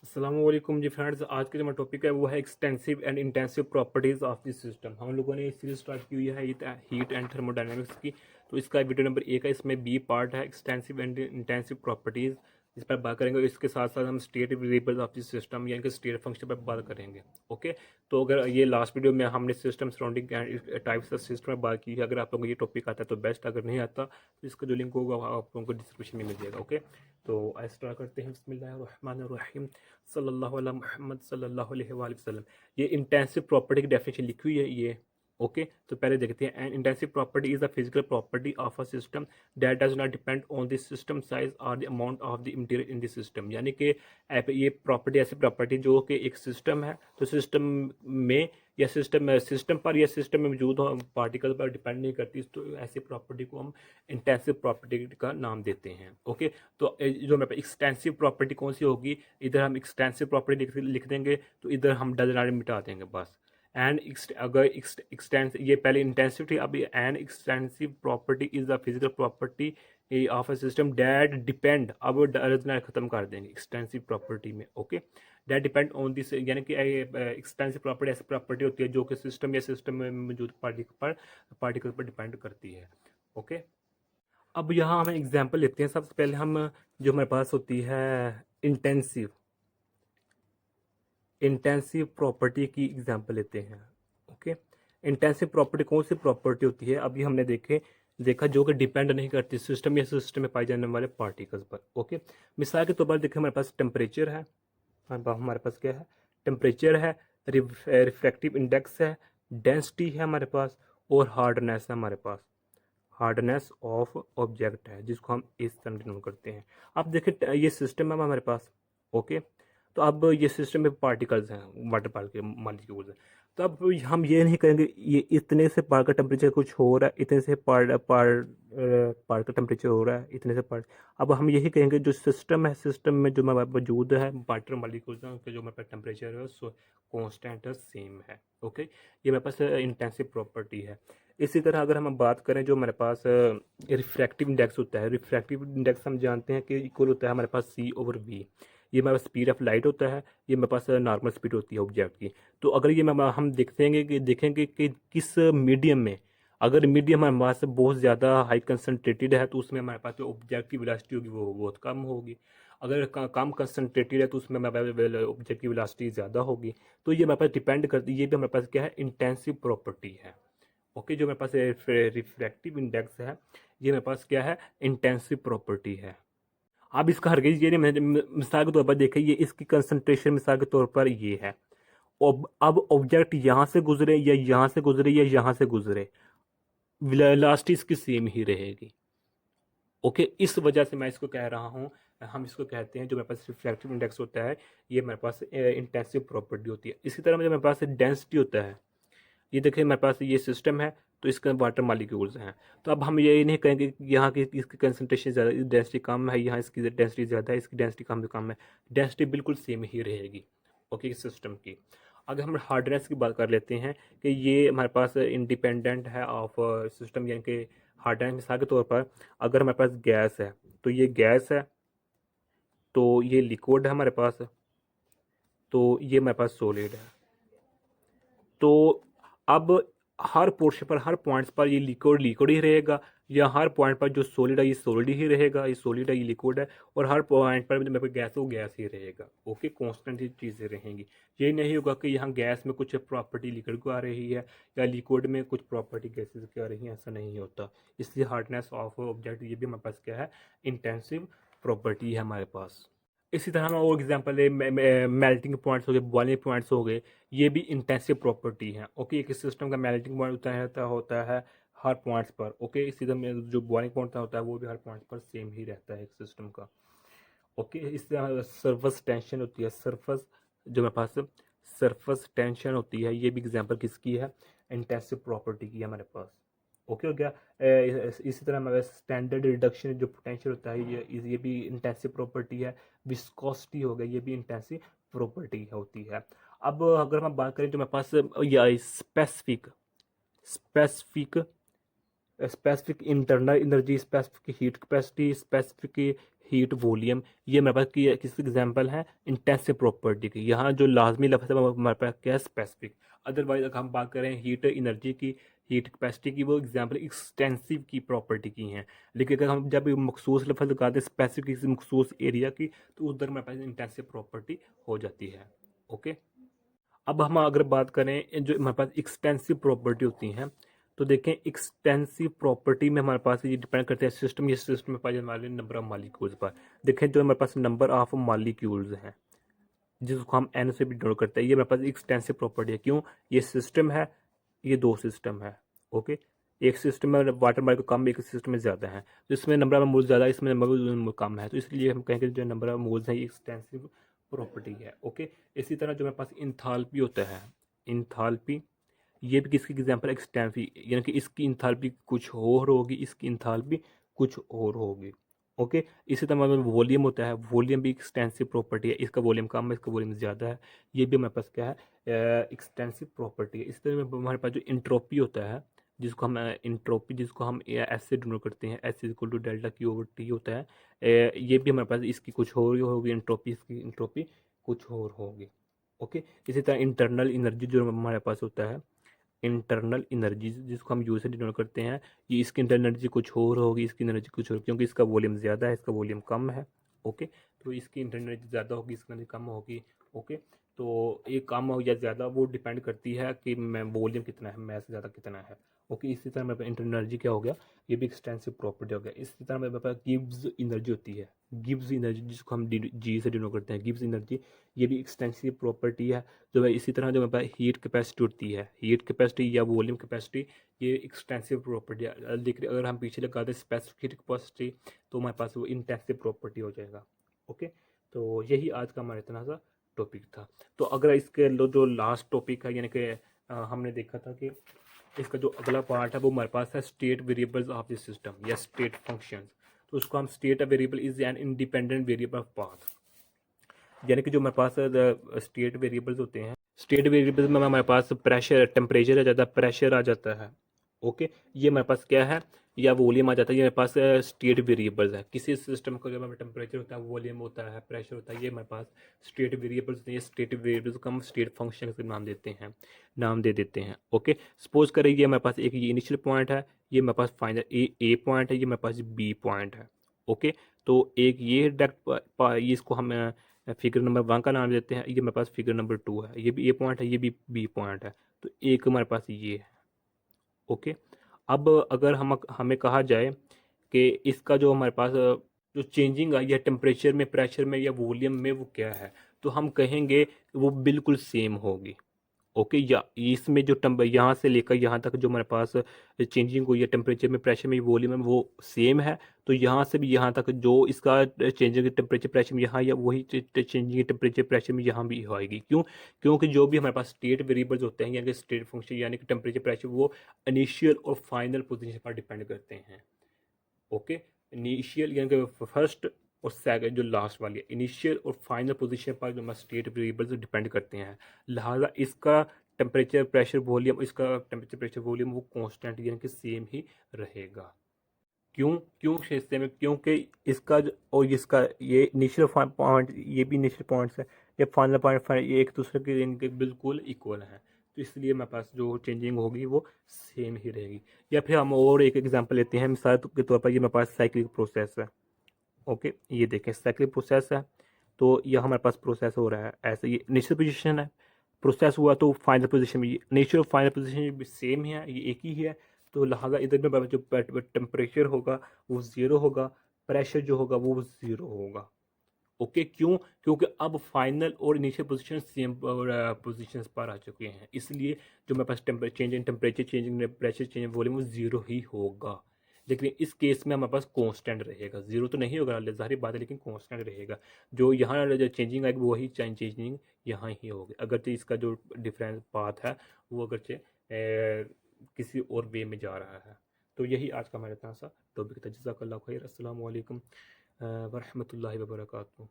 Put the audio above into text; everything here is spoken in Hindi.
अस्सलामुअलैकुम जी फ्रेंड्स। आज का जो हमारा टॉपिक है वो है extensive and intensive properties of this system. हम लोगों ने सीरीज स्टार्ट की हुई है हीट एंड थर्मोडायनेमिक्स की। तो इसका वीडियो नंबर 1 है, इसमें बी पार्ट है एक्सटेंसिव एंड इंटेंसिव प्रॉपर्टीज़। इस पर बात करेंगे। इसके साथ साथ हम state variables of this system यानी कि स्टेट फंक्शन पर बात करेंगे। ओके, तो अगर ये लास्ट वीडियो में हमने system surrounding types of system में बात की है। अगर आप लोगों को ये टॉपिक आता है तो बेस्ट, अगर नहीं आता तो इसका जो लिंक होगा आप लोगों को डिस्क्रिप्शन में मिल जाएगा। ओके, तो स्टार्ट करते हैं। बिस्मिल्लाहिर्रहमानिर्रहीम सल्लल्लाहु अला मुहम्मद सल्लल्लाहु अलैहि वसल्लम। ये इंटेंसिव प्रॉपर्टी की डेफिनेशन लिखी हुई है ये। ओके, तो पहले देखते हैं। An intensive property is the physical property of a system that does not depend on the system size और the amount of the material in the system. यानी कि ये प्रॉपर्टी ऐसी प्रॉपर्टी जो कि एक सिस्टम है, तो सिस्टम में या सिस्टम पर या सिस्टम में मौजूद हो पार्टिकल पर डिपेंड नहीं करती, तो ऐसी प्रॉपर्टी को हम इंटेंसिव प्रॉपर्टी का नाम देते हैं। ओके, तो जो हमारे पास एक्सटेंसिव प्रॉपर्टी कौन सी होगी, इधर हम एक्सटेंसिव प्रॉपर्टी लिख देंगे, तो इधर हम डज नॉट मिटा देंगे बस। एंड अगर एक्सटेंस ये पहले इंटेंसिव थी, अब ये an extensive property is the physical property of a system that depend, अब डज नॉट खत्म कर देंगे एक्सटेंसिव प्रॉपर्टी में। Okay, that depend on this, यानी कि एक्सटेंसिव प्रॉपर्टी ऐसी प्रॉपर्टी होती है जो कि सिस्टम या सिस्टम में मौजूद पार्टिकल पर डिपेंड करती है। ओके, अब यहाँ हम एग्जाम्पल लेते हैं। सबसे पहले हम जो हमारे पास होती है इंटेंसिव इंटेंसिव प्रॉपर्टी की एग्जाम्पल लेते हैं। ओके, इंटेंसिव प्रॉपर्टी कौन सी प्रॉपर्टी होती है, अभी हमने देखा जो कि डिपेंड नहीं करती सिस्टम या सिस्टम में पाए जाने वाले पार्टिकल्स पर। ओके, मिसाल के तौर पर देखें, हमारे पास टेम्परेचर है, हमारे पास क्या है, टेम्परेचर है, रिफ्रैक्टिव इंडेक्स है, डेंसिटी है हमारे पास, और हार्डनेस है हमारे पास। हार्डनेस ऑफ ऑब्जेक्ट है जिसको हम इस तरह डिनोट करते हैं। अब देखिए ये सिस्टम है हमारे पास। ओके, तो अब ये सिस्टम में पार्टिकल्स हैं, वाटर पार्टिकल मॉलिक्यूल्स हैं। तो अब हम ये नहीं करेंगे ये इतने से पार का टेम्परेचर कुछ हो रहा है, इतने से पार का टेम्परेचर हो रहा है, इतने से पार। अब हम यही कहेंगे जो सिस्टम है, सिस्टम में जो हमारे मौजूद है वाटर मॉलिक्यूल्स हैं, उनके जो हमारे पास टेम्परेचर है सो कॉन्स्टेंट है, सेम है। ओके, ये मेरे पास इंटेंसिव प्रॉपर्टी है। इसी तरह अगर हम बात करें जो हमारे पास रिफ्रैक्टिव इंडेक्स होता है, रिफ्रैक्टिव इंडेक्स हम जानते हैं कि इक्वल होता है हमारे पास C/V। ये हमारे पास स्पीड ऑफ लाइट होता है, ये मेरे पास नॉर्मल स्पीड होती है ऑब्जेक्ट की। तो अगर ये हम देखेंगे कि किस मीडियम में, अगर मीडियम हमारे पास बहुत ज़्यादा हाई कंसनट्रेटेड है तो उसमें हमारे पास जो ऑब्जेक्ट की वेलोसिटी होगी वो बहुत कम होगी। अगर कम कंसनट्रेटेड है तो उसमें हमारे पास ऑब्जेक्ट की वेलोसिटी ज़्यादा होगी। तो ये हमारे पास डिपेंड करती है, ये भी हमारे पास क्या है, इंटेंसिव प्रॉपर्टी है। ओके, जो मेरे पास रिफ्रैक्टिव इंडेक्स है, ये मेरे पास क्या है, इंटेंसिव प्रॉपर्टी है। अब इसका हरगिज ये नहीं, मिसाल के तौर पर देखें, ये इसकी कंसंट्रेशन मिसाल के तौर पर ये है। अब ऑब्जेक्ट यहाँ से गुजरे या यहाँ से गुजरे या यहाँ से गुजरे, वेलोसिटी इसकी सेम ही रहेगी। ओके, इस वजह से मैं इसको कह रहा हूँ, हम इसको कहते हैं जो मेरे पास रिफ्रैक्टिव इंडेक्स होता है, ये मेरे पास इंटेंसिव प्रॉपर्टी होती है। इसी तरह जो मेरे पास डेंसिटी होता है, ये देखिए मेरे पास ये सिस्टम है, तो इसके वाटर मालिक्यूल्स हैं। तो अब हम ये नहीं कहेंगे कि यहाँ की इसकी कंसनट्रेशन ज़्यादा, डेंसिटी कम है, यहाँ इसकी डेंसिटी ज़्यादा है, इसकी डेंसिटी कम है। डेंसिटी बिल्कुल सेम ही रहेगी। ओके, सिस्टम की। अगर हम हार्डनेस की बात कर लेते हैं कि ये हमारे पास इंडिपेंडेंट है ऑफ सिस्टम, यानी कि हार्डनेस मिसाल के तौर पर अगर हमारे पास गैस है, तो ये गैस है, तो ये लिक्विड है हमारे पास, तो ये हमारे पास सॉलिड है। तो अब हर पोर्शन पर, हर पॉइंट्स पर ये लिक्विड लिक्विड ही रहेगा, या हर पॉइंट पर जो सॉलिड है ये सॉलिड ही रहेगा, ये सॉलिड है ये लिक्विड है, और हर पॉइंट पर जो मेरे पास गैस है वो गैस ही रहेगा। ओके, कांस्टेंट ही चीज़ें रहेंगी। ये नहीं होगा कि यहाँ गैस में कुछ प्रॉपर्टी लिक्विड को आ रही है या लिक्विड में कुछ प्रॉपर्टी गैसेज की आ रही है, ऐसा नहीं होता। इसलिए हार्डनेस ऑफ ऑब्जेक्ट ये भी हमारे पास क्या है, इंटेंसिव प्रॉपर्टी है हमारे पास। इसी तरह हम और एग्जांपल है, मेल्टिंग पॉइंट्स हो गए, बॉइलिंग पॉइंट्स हो गए, ये भी इंटेंसिव प्रॉपर्टी है। ओके, एक सिस्टम का मेल्टिंग पॉइंट होता है हर पॉइंट्स पर। ओके, इसी तरह जो बॉइलिंग पॉइंट होता है वो भी हर पॉइंट पर सेम ही रहता है एक सिस्टम का। ओके, इस तरह सरफेस टेंशन होती है, सरफेस जो मेरे पास सरफेस टेंशन होती है, ये भी एग्जांपल किसकी है, इंटेंसिव प्रॉपर्टी की है हमारे पास। ओके हो गया। इसी तरह हमारे स्टैंडर्ड रिडक्शन जो पोटेंशियल होता है, ये भी इंटेंसिव प्रॉपर्टी है। विस्कोसिटी हो गया, ये भी इंटेंसिव प्रॉपर्टी होती है। अब अगर हम बात करें तो मेरे पास या specific specific specific internal energy, specific heat capacity, specific heat volume, ये मेरे पास किस एग्जांपल है इंटेंसिव प्रॉपर्टी की। यहाँ जो लाजमी लफ्ज़ है हमारे पास क्या है स्पेसिफिक। अदरवाइज अगर हम बात करें हीट एनर्जी की, हीट कैपेसिटी की, वो एग्जांपल एक्सटेंसिव की प्रॉपर्टी की हैं। लेकिन अगर हम जब मखसूस लफ्ज़ लगाते हैं स्पेसिफिक किसी मखसूस एरिया की, तो उधर हमारे पास इंटेंसिव प्रॉपर्टी हो जाती है। ओके, अब हम अगर बात करें जो हमारे पास एक्सटेंसिव प्रॉपर्टी होती हैं, तो देखें एक्सटेंसिव प्रॉपर्टी में हमारे पास ये डिपेंड करते हैं सिस्टम, ये सिस्टम में पाए जाने वाले नंबर ऑफ मालिक्यूल्स पर। देखें जो हमारे पास नंबर ऑफ मालिक्यूल्स हैं जिसको हम एन से भी डिनोट करते हैं, ये मेरे पास एक्सटेंसिव प्रॉपर्टी है। क्यों? ये सिस्टम है, ये दो सिस्टम है। ओके, एक सिस्टम में वाटर मालिक्यूल कम, एक सिस्टम में ज़्यादा है, तो इसमें नंबर ऑफ मोल्स ज़्यादा, इसमें नंबर ऑफ कम है, तो इसलिए हम कहेंगे जो नंबर ऑफ मोल्स है ये एक्सटेंसिव प्रॉपर्टी है। ओके, इसी तरह जो मेरे पास इंथाल्पी होता है, इंथाल्पी ये भी किसकी एग्जांपल एक्सटेंसिव, यानी कि इसकी इंथाल्पी कुछ और होगी, इसकी इंथाल्पी कुछ और होगी। ओके, इसी तरह हमारे वॉल्यूम होता है, वॉल्यूम भी एक्सटेंसिव प्रॉपर्टी है, इसका वॉल्यूम कम है, इसका वॉल्यूम ज़्यादा है, ये भी हमारे पास क्या है एक्सटेंसिव प्रॉपर्टी है। इसी तरह हमारे पास जो इंट्रोपी होता है, जिसको हम इंट्रोपी, जिसको हम एस से डिनोट करते हैं, S equal to delta Q over T होता है, ये भी हमारे पास इसकी कुछ और होगी इंट्रोपी, इसकी इंट्रोपी कुछ और होगी। ओके, इसी तरह इंटरनल एनर्जी जो हमारे पास होता है, इंटरनल एनर्जी जिसको हम यू से डिनोट करते हैं, ये इसकी इंटरनल एनर्जी कुछ और होगी, इसकी एनर्जी कुछ और, क्योंकि इसका वॉल्यूम ज़्यादा है, इसका वॉल्यूम कम है। ओके, तो इसकी इंटरनल एनर्जी ज़्यादा होगी, इसकी एनर्जी कम होगी। ओके, तो ये कम हो या ज़्यादा वो डिपेंड करती है कि मैं वॉल्यूम कितना है, मैस ज़्यादा कितना है। ओके, इसी तरह मेरे पास इंटरनल एनर्जी क्या हो गया, ये भी एक्सटेंसिव प्रॉपर्टी हो गया। इसी तरह मेरे पास गिब्स एनर्जी होती है, गिब्स एनर्जी जिसको हम जी से डिनोट करते हैं, गिब्स एनर्जी, ये भी एक्सटेंसिव प्रॉपर्टी है। जो है इसी तरह जो हमारे पास हीट कैपेसिटी होती है, हीट कैपेसिटी या वॉल्यूम कैपेसिटी, ये एक्सटेंसिव प्रॉपर्टी है। लेकिन अगर हम पीछे लगा दें स्पेसिफिक हीट कैपेसिटी, तो हमारे पास वो इंटेंसिव प्रॉपर्टी हो जाएगा। ओके, तो यही आज का हमारा इतना सा टॉपिक था। तो अगर इसके जो लास्ट टॉपिक है, यानी कि हमने देखा था कि इसका जो अगला पार्ट है वो हमारे पास है state variables of the system या स्टेट फंक्शंस। तो उसको हम state variable is an independent variable of path, यानी कि जो हमारे पास स्टेट वेरिएबल्स होते हैं, स्टेट वेरिएबल्स में हमारे पास प्रेशर, टेम्परेचर आ जाता है, प्रेशर आ जाता है। ओके, ये हमारे पास क्या है, या वॉल्यूम आ जाता है, ये हमारे पास स्टेट वेरिएबल्स है। किसी सिस्टम का जो हमारे टेम्परेचर होता है, वॉल्यूम होता है, प्रेशर होता है, ये हमारे पास स्टेट वेरिएबल्स होते हैं। ये स्टेट वेरिएबल्स को हम स्टेट फंक्शन के नाम देते हैं, नाम दे देते हैं। ओके, सपोज करें ये हमारे पास एक ये इनिशियल पॉइंट है, ये हमारे पास फाइनल ए पॉइंट है, ये हमारे पास बी पॉइंट है। ओके, तो एक ये डायरेक्ट ये इसको हम फिगर नंबर 1 का नाम देते हैं, ये मेरे पास फिगर नंबर 2 है, ये भी ए पॉइंट है, ये भी बी पॉइंट है, तो एक हमारे पास ये है। ओके, अब अगर हमें कहा जाए कि इसका जो हमारे पास जो चेंजिंग आई है टेम्परेचर में, प्रेशर में या वॉल्यूम में, वो क्या है, तो हम कहेंगे वो बिल्कुल सेम होगी। ओके, या इसमें जो यहाँ से लेकर यहाँ तक जो हमारे पास चेंजिंग हुई है टेम्परेचर में, प्रेशर में, वॉल्यूम में, वो सेम है। तो यहाँ से भी यहाँ तक जो इसका चेंजिंग टेम्परेचर प्रेशर में यहाँ, या वही चेंजिंग टेम्परेचर प्रेशर में यहाँ भी आएगी। क्यों? क्योंकि जो भी हमारे पास स्टेट वेरिएबल्स होते हैं, यानी कि स्टेट फंक्शन, यानी कि टेम्परेचर प्रेशर, वो इनिशियल और फाइनल पोजिशन पर डिपेंड करते हैं। ओके, इनिशियल यानी कि फर्स्ट और सेकंड जो लास्ट वाली है, इनिशियल और फाइनल पोजीशन पर जो स्टेट वेरिएबल्स डिपेंड करते हैं। लिहाजा इसका टेम्परेचर प्रेशर वॉल्यूम, इसका टेम्परेचर प्रेशर वॉल्यूम वो कांस्टेंट यानी कि सेम ही रहेगा। क्यों? क्यों सेम है? क्योंकि और इसका ये इनिशियल पॉइंट, ये भी इनिशियल पॉइंट्स है, ये फाइनल पॉइंट, ये एक दूसरे के इनके बिल्कुल इक्वल हैं, तो इसलिए मेरे पास जो चेंजिंग होगी वो सेम ही रहेगी। या फिर हम और एक एग्जांपल लेते हैं, मिसाल के तौर पर ये मेरे पास साइक्लिक प्रोसेस है। ओके, ये देखें साइक्लिक प्रोसेस है, तो ये हमारे पास प्रोसेस हो रहा है ऐसे, ये इनिशियल पोजीशन है, प्रोसेस हुआ तो फाइनल पोजीशन में, ये इनिशियल फाइनल पोजीशन भी सेम है, ये एक ही है। तो लिहाजा इधर में जो टेम्परेचर होगा वो ज़ीरो होगा, प्रेशर जो होगा वो ज़ीरो होगा। ओके, क्यों? क्योंकि अब फाइनल और इनिशियल पोजीशन सेम पोजीशंस पर आ चुके हैं, इसलिए जो मेरे पास change in temperature, change in pressure, change in volume, वो ज़ीरो ही होगा। लेकिन इस केस में हमारे पास कांस्टेंट रहेगा, ज़ीरो तो नहीं होगा ज़ाहिर बात है, लेकिन कांस्टेंट रहेगा। जो यहाँ जो चेंजिंग आएगी वही चेंजिंग यहाँ ही होगी, अगरचे इसका जो डिफरेंस पाथ है वो अगरचे किसी और वे में जा रहा है। तो यही आज का हमारा इतना सा टॉपिक था। जज़ाकल्लाहु खैर। अस्सलामु अलैकुम वरहमतुल्लाहि वबरकातुहू।